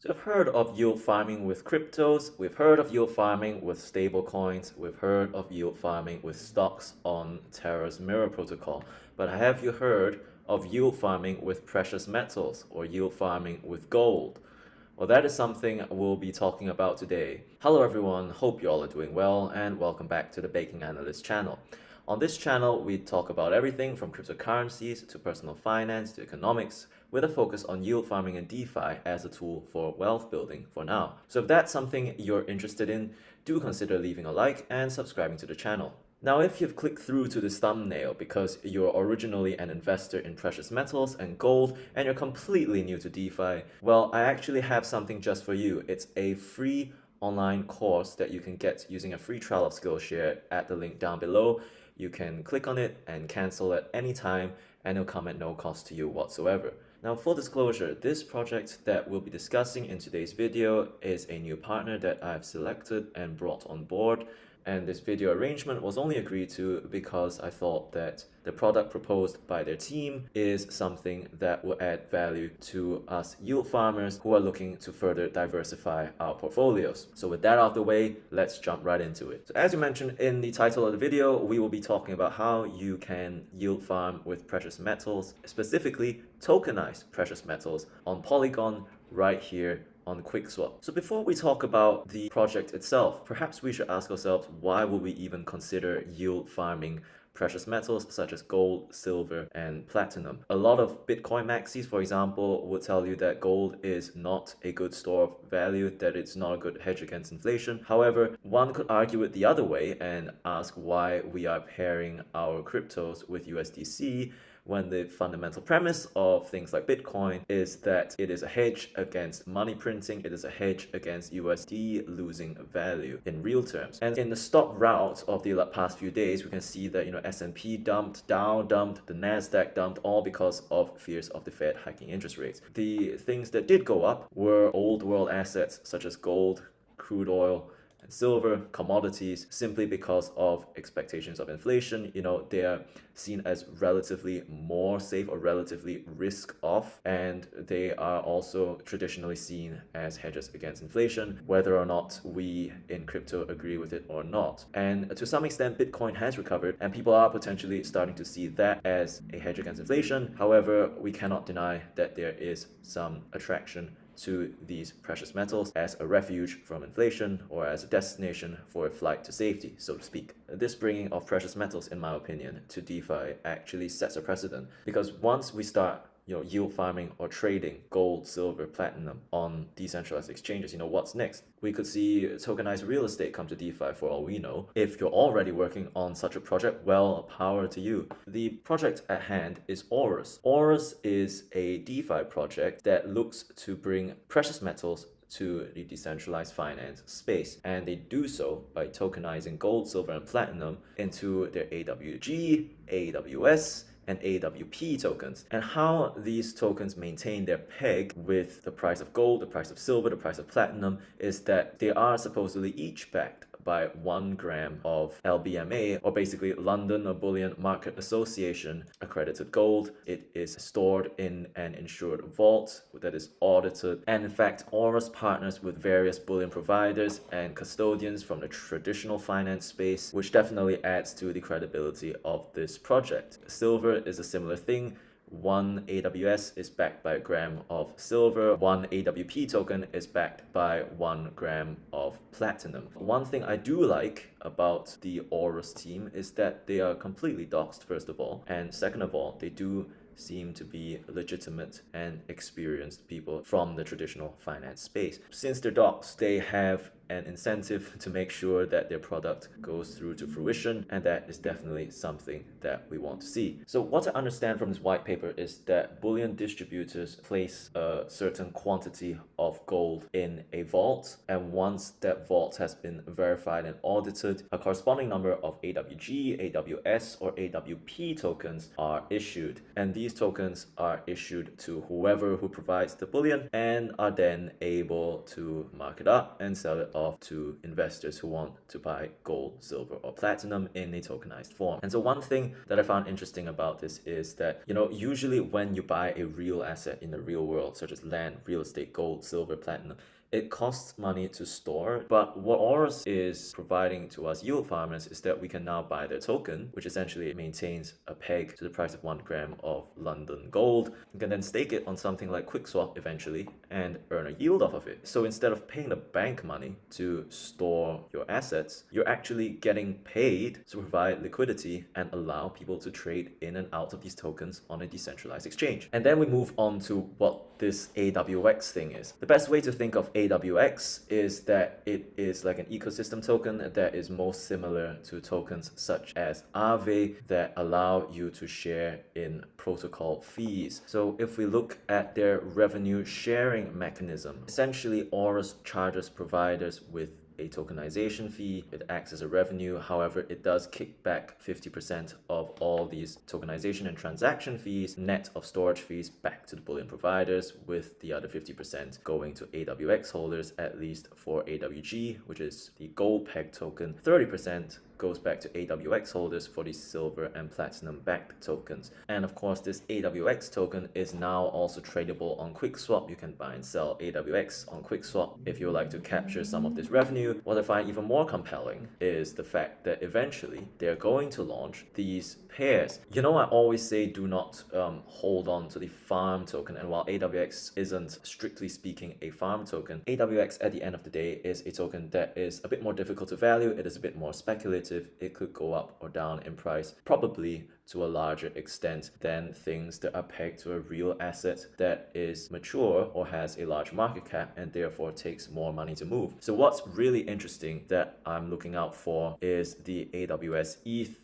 So we've heard of yield farming with cryptos, we've heard of yield farming with stable coins, we've heard of yield farming with stocks on Terra's Mirror protocol. But have you heard of yield farming with precious metals or yield farming with gold? Well, that is something we'll be talking about today. Hello everyone, hope you all are doing well and welcome back to the Baking Analyst channel. On this channel, we talk about everything from cryptocurrencies to personal finance to economics, with a focus on yield farming and DeFi as a tool for wealth building for now. So if that's something you're interested in, do consider leaving a like and subscribing to the channel. Now, if you've clicked through to this thumbnail because you're originally an investor in precious metals and gold and you're completely new to DeFi, well, I actually have something just for you. It's a free online course that you can get using a free trial of Skillshare at the link down below. You can click on it and cancel at any time and it'll come at no cost to you whatsoever. Now, full disclosure, this project that we'll be discussing in today's video is a new partner that I've selected and brought on board. And this video arrangement was only agreed to because I thought that the product proposed by their team is something that will add value to us yield farmers who are looking to further diversify our portfolios. So with that out of the way, let's jump right into it. So as you mentioned in the title of the video, we will be talking about how you can yield farm with precious metals, specifically tokenized precious metals on Polygon right here on QuickSwap. So before we talk about the project itself, perhaps we should ask ourselves, why would we even consider yield farming precious metals such as gold, silver, and platinum? A lot of Bitcoin maxis, for example, would tell you that gold is not a good store of value, that it's not a good hedge against inflation. However, one could argue it the other way and ask why we are pairing our cryptos with USDC when the fundamental premise of things like Bitcoin is that it is a hedge against money printing, it is a hedge against USD losing value in real terms. And in the stock route of the past few days, we can see that S&P dumped, Dow dumped, the Nasdaq dumped, all because of fears of the Fed hiking interest rates. The things that did go up were old world assets such as gold, crude oil, and silver, commodities, simply because of expectations of inflation. They are seen as relatively more safe or relatively risk off, and they are also traditionally seen as hedges against inflation, whether or not we in crypto agree with it or not. And to some extent, Bitcoin has recovered and people are potentially starting to see that as a hedge against inflation. However, we cannot deny that there is some attraction to these precious metals as a refuge from inflation or as a destination for a flight to safety, so to speak. This bringing of precious metals, in my opinion, to DeFi actually sets a precedent, because once we start yield farming or trading gold, silver, platinum on decentralized exchanges, what's next? We could see tokenized real estate come to DeFi for all we know. If you're already working on such a project, well, power to you. The project at hand is Aurus. Aurus is a DeFi project that looks to bring precious metals to the decentralized finance space, and they do so by tokenizing gold, silver, and platinum into their AWG, AWS, and AWP tokens. And how these tokens maintain their peg with the price of gold, the price of silver, the price of platinum is that they are supposedly each backed by 1 gram of LBMA, or basically London Bullion Market Association accredited gold. It is stored in an insured vault that is audited, and in fact Aurus partners with various bullion providers and custodians from the traditional finance space, which definitely adds to the credibility of this project. Silver is a similar thing. 1 AWS is backed by 1 gram of silver, 1 AWP token is backed by 1 gram of platinum. One thing I do like about the Aurus team is that they are completely doxed, first of all, and second of all, they do seem to be legitimate and experienced people from the traditional finance space. Since they're doxed, they have an incentive to make sure that their product goes through to fruition, and that is definitely something that we want to see. So what I understand from this white paper is that bullion distributors place a certain quantity of gold in a vault, and once that vault has been verified and audited, a corresponding number of AWG, AWS, or AWP tokens are issued, and these tokens are issued to whoever who provides the bullion and are then able to mark it up and sell it off to investors who want to buy gold, silver, or platinum in a tokenized form. And so one thing that I found interesting about this is that, usually when you buy a real asset in the real world, such as land, real estate, gold, silver, platinum, it costs money to store, but what Aurus is providing to us yield farmers is that we can now buy their token, which essentially maintains a peg to the price of 1 gram of London gold. You can then stake it on something like QuickSwap eventually and earn a yield off of it. So instead of paying the bank money to store your assets, you're actually getting paid to provide liquidity and allow people to trade in and out of these tokens on a decentralized exchange. And then we move on to what this AWX thing is. The best way to think of AWX is that it is like an ecosystem token that is most similar to tokens such as Aave that allow you to share in protocol fees. So if we look at their revenue sharing mechanism, essentially Aurus charges providers with a tokenization fee. It acts as a revenue. However, it does kick back 50% of all these tokenization and transaction fees, net of storage fees, back to the bullion providers, with the other 50% going to AWX holders, at least for AWG, which is the gold peg token. 30% goes back to AWX holders for the silver and platinum backed tokens. And of course, this AWX token is now also tradable on QuickSwap. You can buy and sell AWX on QuickSwap if you would like to capture some of this revenue. What I find even more compelling is the fact that eventually they're going to launch these pairs. I always say do not hold on to the farm token, and while AWX isn't strictly speaking a farm token, AWX at the end of the day is a token that is a bit more difficult to value. It is a bit more speculative. It could go up or down in price, probably to a larger extent than things that are pegged to a real asset that is mature or has a large market cap and therefore takes more money to move. So what's really interesting that I'm looking out for is the AWS ETH,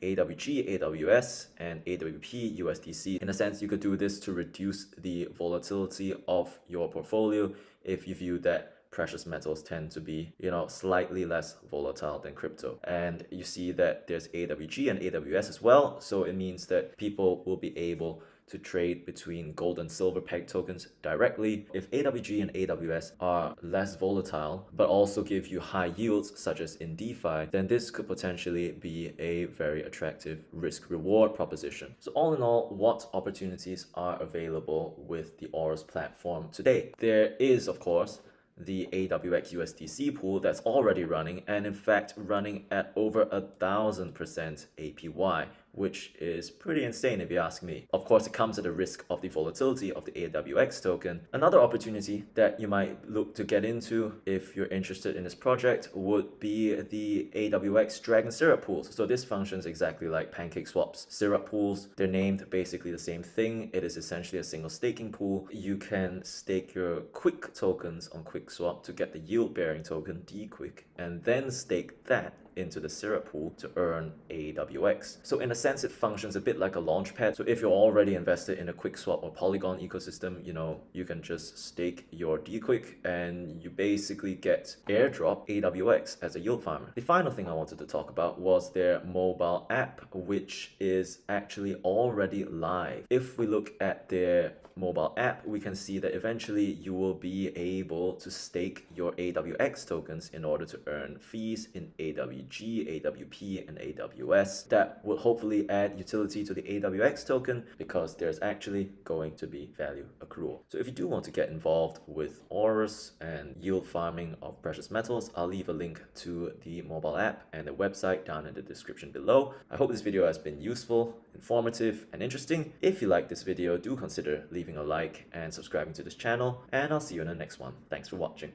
AWG, AWS, and AWP USDC. In a sense, you could do this to reduce the volatility of your portfolio if you view that precious metals tend to be, slightly less volatile than crypto. And you see that there's AWG and AWS as well. So it means that people will be able to trade between gold and silver peg tokens directly. If AWG and AWS are less volatile, but also give you high yields, such as in DeFi, then this could potentially be a very attractive risk-reward proposition. So all in all, what opportunities are available with the Aurus platform today? There is, of course, the AWX USDC pool that's already running, and in fact running at over 1,000% APY, which is pretty insane if you ask me. Of course, it comes at the risk of the volatility of the AWX token. Another opportunity that you might look to get into if you're interested in this project would be the AWX Dragon Syrup pools. So this functions exactly like PancakeSwap's syrup pools. They're named basically the same thing. It is essentially a single staking pool. You can stake your Quick tokens on QuickSwap to get the yield-bearing token DQuick, and then stake that into the syrup pool to earn AWX. So in a sense, it functions a bit like a launchpad. So if you're already invested in a QuickSwap or Polygon ecosystem, you can just stake your DQuick and you basically get airdrop AWX as a yield farmer. The final thing I wanted to talk about was their mobile app, which is actually already live. If we look at their mobile app, we can see that eventually you will be able to stake your AWX tokens in order to earn fees in AWG, AWP, and AWS. That will hopefully add utility to the AWX token because there's actually going to be value accrual. So if you do want to get involved with Aurus and yield farming of precious metals, I'll leave a link to the mobile app and the website down in the description below. I hope this video has been useful, informative, and interesting. If you like this video, do consider leaving a like and subscribing to this channel, and I'll see you in the next one. Thanks for watching.